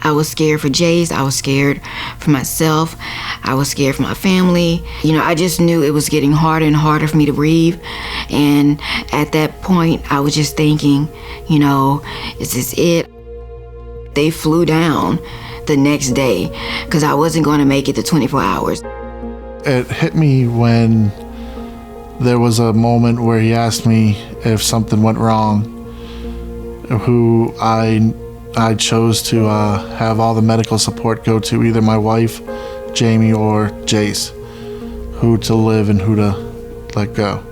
I was scared for Jace. I was scared for myself. I was scared for my family. I just knew it was getting harder and harder for me to breathe. And at that point, I was just thinking, is this it? They flew down the next day because I wasn't going to make it to 24 hours. It hit me when there was a moment where he asked me if something went wrong, who I chose to have all the medical support go to either my wife, Jamie, or Jace, who to live and who to let go.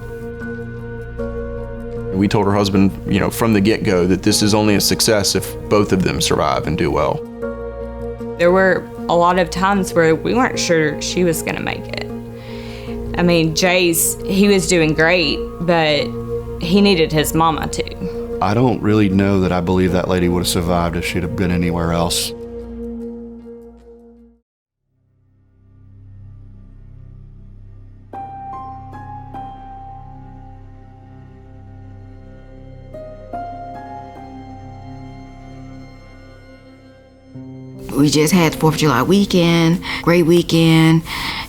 We told her husband, from the get-go that this is only a success if both of them survive and do well. There were a lot of times where we weren't sure she was going to make it. I mean, Jace, he was doing great, but he needed his mama too. I don't really know that I believe that lady would have survived if she'd have been anywhere else. We just had the 4th of July weekend, great weekend,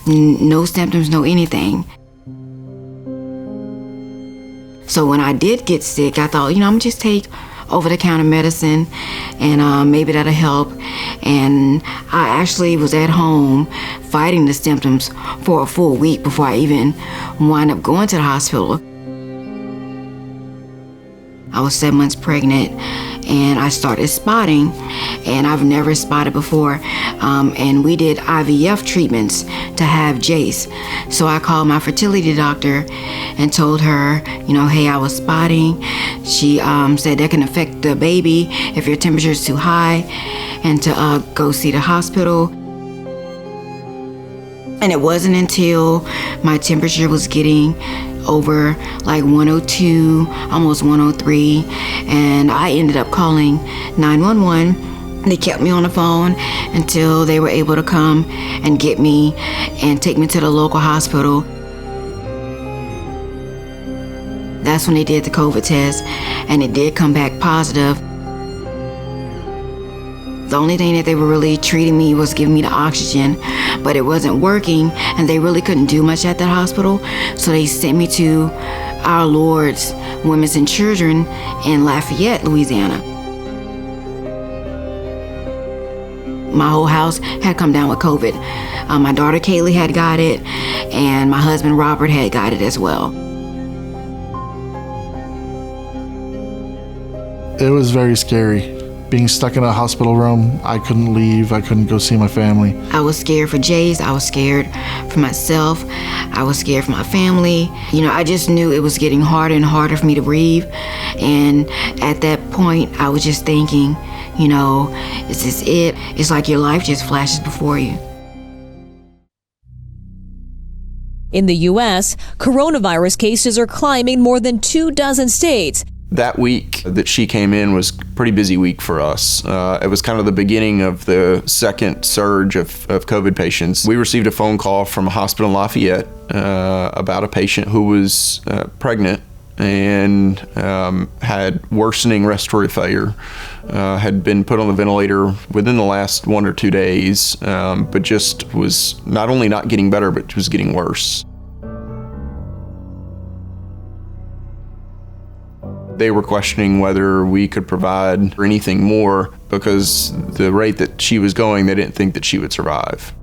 no symptoms, no anything. So when I did get sick, I thought, I'm gonna just take over-the-counter medicine and maybe that'll help. And I actually was at home fighting the symptoms for a full week before I even wound up going to the hospital. I was 7 months pregnant and I started spotting, and I've never spotted before. And we did IVF treatments to have Jace. So I called my fertility doctor and told her, hey, I was spotting. She said that can affect the baby if your temperature is too high, and to go see the hospital. And it wasn't until my temperature was getting over like 102, almost 103, and I ended up calling 911. They kept me on the phone until they were able to come and get me and take me to the local hospital. That's when they did the COVID test, and it did come back positive. The only thing that they were really treating me was giving me the oxygen, but it wasn't working, and they really couldn't do much at that hospital, so they sent me to Our Lord's Women's and Children in Lafayette, Louisiana. My whole house had come down with COVID. My daughter Kaylee had got it, and my husband Robert had got it as well. It was very scary. Being stuck in a hospital room, I couldn't leave, I couldn't go see my family. I was scared for Jace, I was scared for myself, I was scared for my family. I just knew it was getting harder and harder for me to breathe. And at that point, I was just thinking, is this it? It's like your life just flashes before you. In the U.S., coronavirus cases are climbing more than 24 states. That week that she came in was a pretty busy week for us. It was kind of the beginning of the second surge of COVID patients. We received a phone call from a hospital in Lafayette about a patient who was pregnant and had worsening respiratory failure, had been put on the ventilator within the last 1 or 2 days, but just was not only not getting better, but was getting worse. They were questioning whether we could provide anything more because the rate that she was going, they didn't think that she would survive.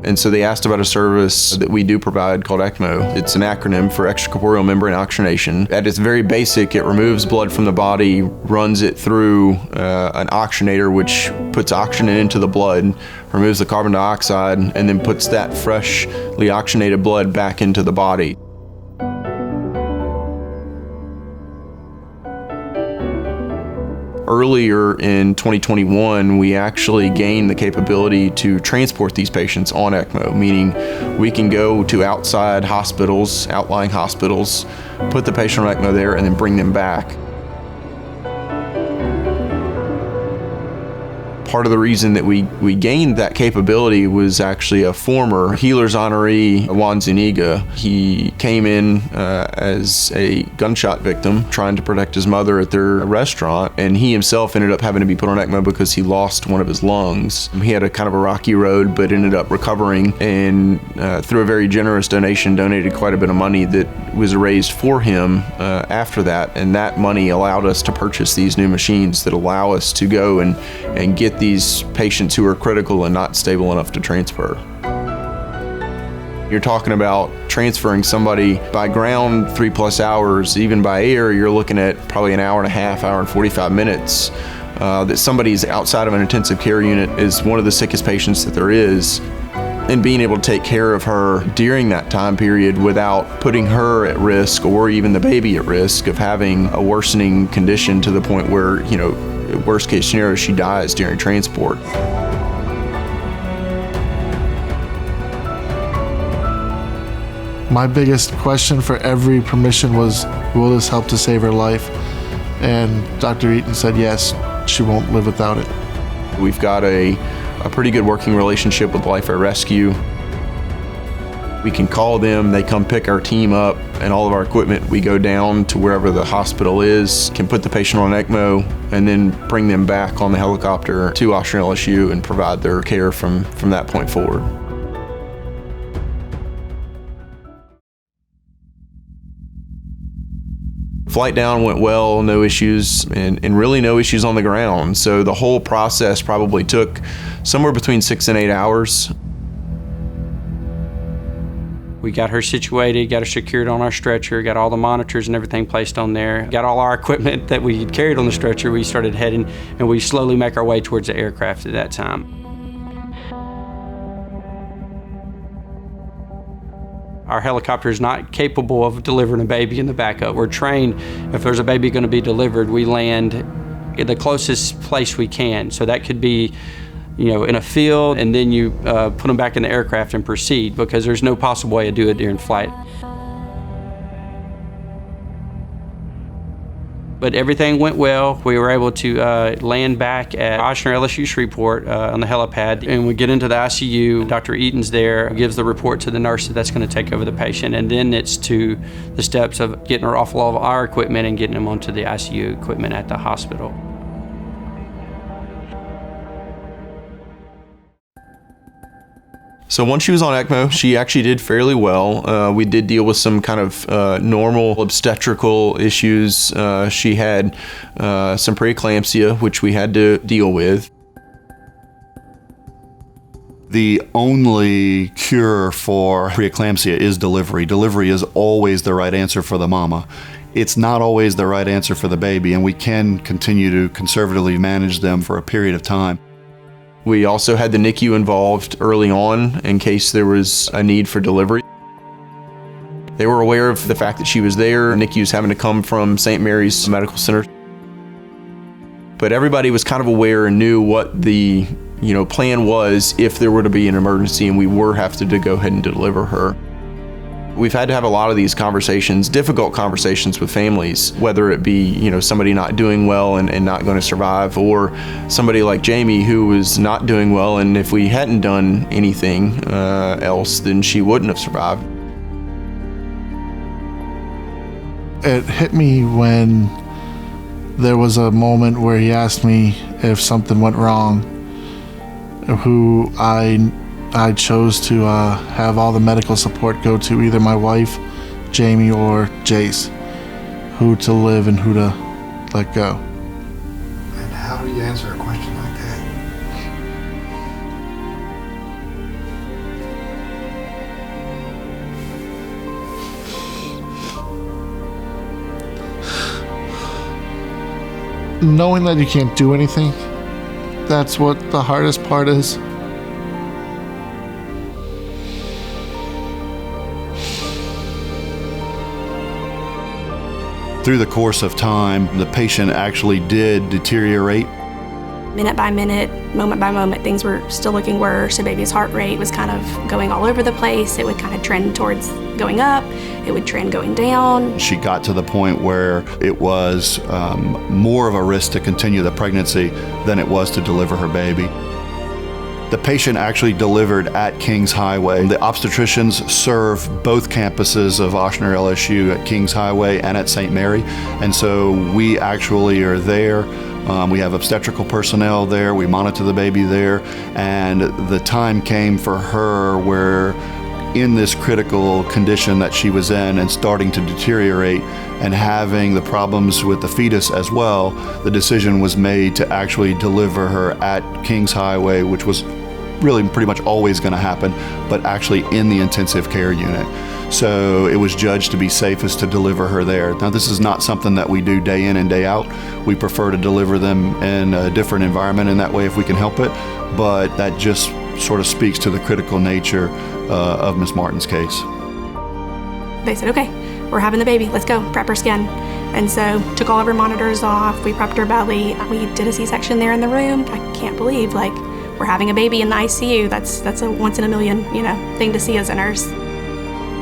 And so they asked about a service that we do provide called ECMO. It's an acronym for extracorporeal membrane oxygenation. At its very basic, it removes blood from the body, runs it through an oxygenator, which puts oxygen into the blood, removes the carbon dioxide, and then puts that freshly oxygenated blood back into the body. Earlier in 2021, we actually gained the capability to transport these patients on ECMO, meaning we can go to outside hospitals, outlying hospitals, put the patient on ECMO there, and then bring them back. Part of the reason that we gained that capability was actually a former Healers honoree, Juan Zuniga. He came in as a gunshot victim trying to protect his mother at their restaurant, and he himself ended up having to be put on ECMO because he lost one of his lungs. He had a kind of a rocky road, but ended up recovering, and through a very generous donation, donated quite a bit of money that was raised for him after that, and that money allowed us to purchase these new machines that allow us to go and get these patients who are critical and not stable enough to transfer. You're talking about transferring somebody by ground 3+ hours, even by air, you're looking at probably an hour and a half, hour and 45 minutes. That somebody's outside of an intensive care unit is one of the sickest patients that there is. And being able to take care of her during that time period without putting her at risk or even the baby at risk of having a worsening condition to the point where, worst case scenario, she dies during transport. My biggest question for every permission was, will this help to save her life? And Dr. Eaton said yes, she won't live without it. We've got a pretty good working relationship with Life Air Rescue. We can call them, they come pick our team up and all of our equipment. We go down to wherever the hospital is, can put the patient on ECMO, and then bring them back on the helicopter to Washington LSU and provide their care from that point forward. Flight down went well, no issues, and really no issues on the ground. So the whole process probably took somewhere between 6 and 8 hours. We got her situated, got her secured on our stretcher, got all the monitors and everything placed on there, got all our equipment that we carried on the stretcher. We started heading, and we slowly make our way towards the aircraft at that time. Our helicopter is not capable of delivering a baby in the backup. We're trained, if there's a baby going to be delivered, we land in the closest place we can. So that could be, in a field, and then you put them back in the aircraft and proceed, because there's no possible way to do it during flight. But everything went well. We were able to land back at Washington LSU Shreveport on the helipad, and we get into the ICU. Dr. Eaton's there, gives the report to the nurse that's going to take over the patient, and then it's to the steps of getting her off all of our equipment and getting them onto the ICU equipment at the hospital. So once she was on ECMO, she actually did fairly well. We did deal with some kind of normal obstetrical issues. She had some preeclampsia, which we had to deal with. The only cure for preeclampsia is delivery. Delivery is always the right answer for the mama. It's not always the right answer for the baby, and we can continue to conservatively manage them for a period of time. We also had the NICU involved early on in case there was a need for delivery. They were aware of the fact that she was there. NICU's having to come from St. Mary's Medical Center. But everybody was kind of aware and knew what the plan was if there were to be an emergency and we were having to go ahead and deliver her. We've had to have a lot of these conversations, difficult conversations with families, whether it be, somebody not doing well and not going to survive, or somebody like Jamie who was not doing well, and if we hadn't done anything else, then she wouldn't have survived. It hit me when there was a moment where he asked me if something went wrong, who I chose to have all the medical support go to either my wife, Jamie, or Jace, who to live and who to let go. And how do you answer a question like that? Knowing that you can't do anything, that's what the hardest part is. Through the course of time, the patient actually did deteriorate. Minute by minute, moment by moment, things were still looking worse. The baby's heart rate was kind of going all over the place. It would kind of trend towards going up. It would trend going down. She got to the point where it was more of a risk to continue the pregnancy than it was to deliver her baby. The patient actually delivered at Kings Highway. The obstetricians serve both campuses of Ochsner LSU at Kings Highway and at St. Mary, and so we actually are there. We have obstetrical personnel there. We monitor the baby there, and the time came for her where in this critical condition that she was in and starting to deteriorate and having the problems with the fetus as well, the decision was made to actually deliver her at Kings Highway, which was really pretty much always going to happen, but actually in the intensive care unit. So it was judged to be safest to deliver her there. Now, this is not something that we do day in and day out. We prefer to deliver them in a different environment in that way if we can help it, but that just sort of speaks to the critical nature of Miss Martin's case. They said, okay, we're having the baby, let's go, prep her skin. And so took all of her monitors off, we prepped her belly, we did a C-section there in the room. I can't believe, like, we're having a baby in the ICU. That's a once in a million, thing to see as a nurse.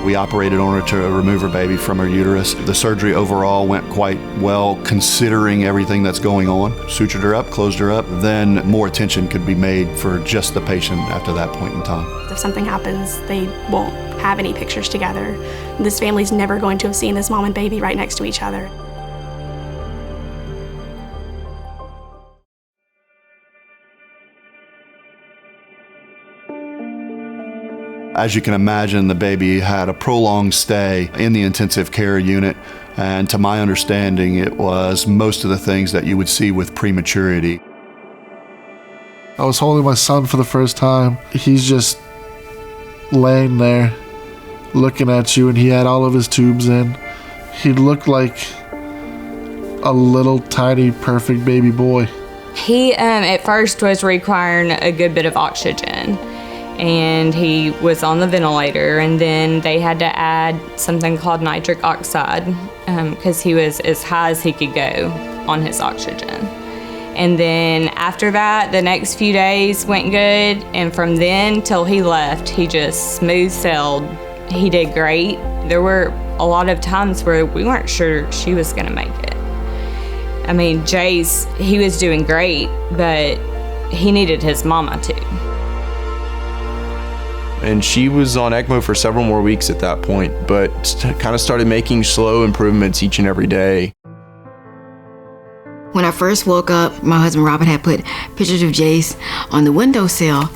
We operated on her to remove her baby from her uterus. The surgery overall went quite well considering everything that's going on. Sutured her up, closed her up, then more attention could be made for just the patient after that point in time. If something happens, they won't have any pictures together. This family's never going to have seen this mom and baby right next to each other. As you can imagine, the baby had a prolonged stay in the intensive care unit, and to my understanding, it was most of the things that you would see with prematurity. I was holding my son for the first time. He's just laying there looking at you, and he had all of his tubes in. He looked like a little tiny perfect baby boy. He at first was requiring a good bit of oxygen, and he was on the ventilator, and then they had to add something called nitric oxide because he was as high as he could go on his oxygen. And then after that, the next few days went good, and from then till he left, he just smooth sailed. He did great. There were a lot of times where we weren't sure she was gonna make it. I mean, Jace, he was doing great, but he needed his mama too. And she was on ECMO for several more weeks at that point, but kind of started making slow improvements each and every day. When I first woke up, my husband Robert had put pictures of Jace on the windowsill.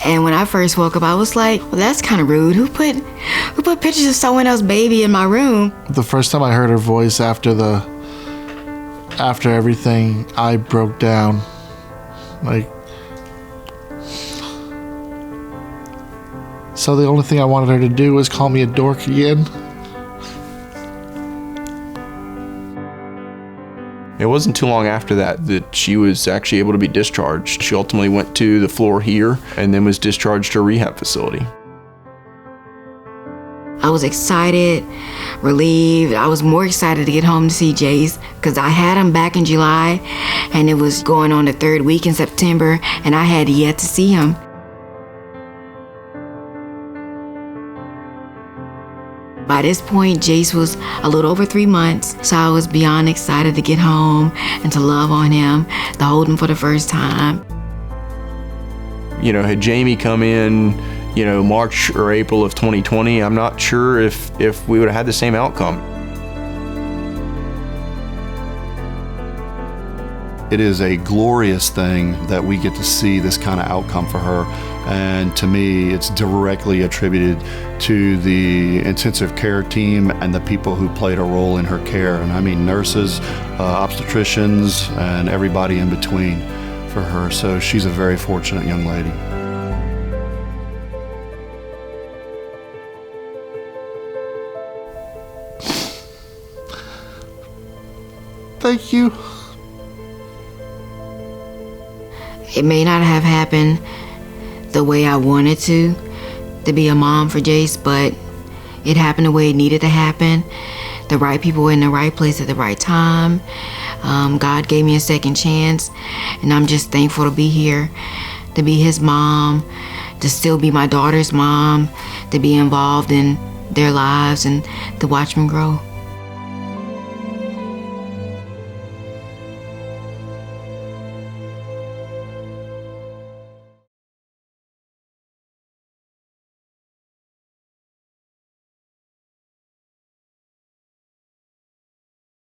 And when I first woke up, I was like, well, that's kind of rude. Who put pictures of someone else's baby in my room? The first time I heard her voice after everything, I broke down. So the only thing I wanted her to do was call me a dork again. It wasn't too long after that she was actually able to be discharged. She ultimately went to the floor here and then was discharged to a rehab facility. I was excited, relieved. I was more excited to get home to see Jace because I had him back in July and it was going on the third week in September and I had yet to see him. By this point, Jace was a little over 3 months, so I was beyond excited to get home and to love on him, to hold him for the first time. Had Jamie come in, March or April of 2020, I'm not sure if we would have had the same outcome. It is a glorious thing that we get to see this kind of outcome for her. And to me, it's directly attributed to the intensive care team and the people who played a role in her care. And I mean nurses, obstetricians, and everybody in between for her. So she's a very fortunate young lady. Thank you. It may not have happened the way I wanted to be a mom for Jace, but it happened the way it needed to happen. The right people were in the right place at the right time. God gave me a second chance, and I'm just thankful to be here, to be his mom, to still be my daughter's mom, to be involved in their lives and to watch them grow.